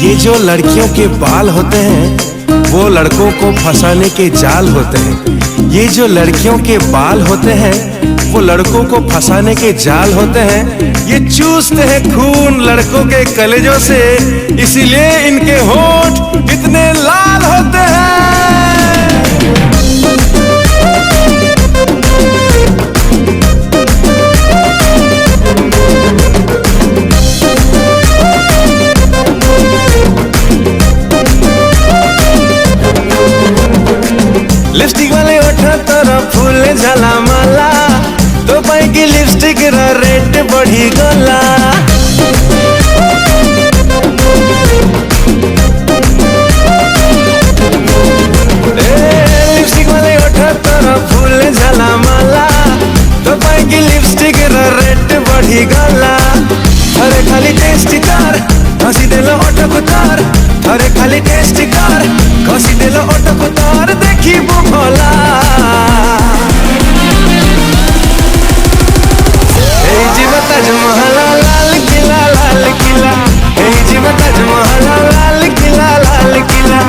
ये जो लड़कियों के बाल होते हैं वो लड़कों को फंसाने के जाल होते हैं। ये जो लड़कियों के बाल होते हैं वो लड़कों को फंसाने के जाल होते हैं। ये चूसते हैं खून लड़कों के कलेजों से, इसीलिए इनके होंठ इतने लाल होते हैं। लिपस्टिक वाले ओठा तोरा फूल झाला माला, तो पाई की लिपस्टिक रा रेट बढ़ी गला। लिपस्टिक वाले ओठा तोरा फूल झाला माला, तो पाई की लिपस्टिक रा रेट बढ़ी गला। अरे खाली टेस्टी कर घसी देलो ओठ कुतार, अरे खाली टेस्टी कर घसी देलो ओठ कुतार, देखी भोला এই জীবন তাজমহল লাল কিলা লাল কিলা, এই জীবন তাজমহল লাল কিলা লাল কিলা,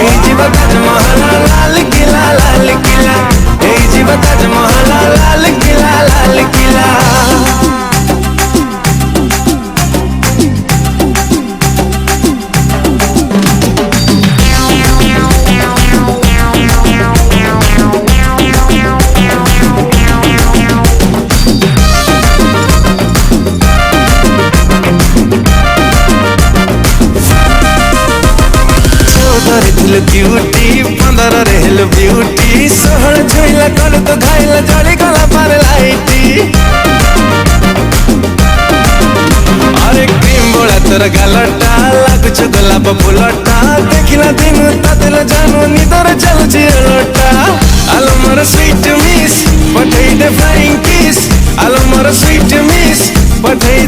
এই জীবন তাজমহল লাল কিলা লাল কিলা, এই জীবন তাজমহল লাল কিলা লাল কিলা। ब्यूटी 15 रेल ब्यूटी, 16 छुईला कल तो घाइला जड़ी गला पर लाइटी। अरे क्रीम बोला तोर गालटा लागुछ गोलाप फुलटा, देखिला दिन तातेल जानू निदर चलुची लोटा। आलो मोर स्वीट मिस पठेई दे फ्लाइंग किस, आलो मोर स्वीट मिस पठेई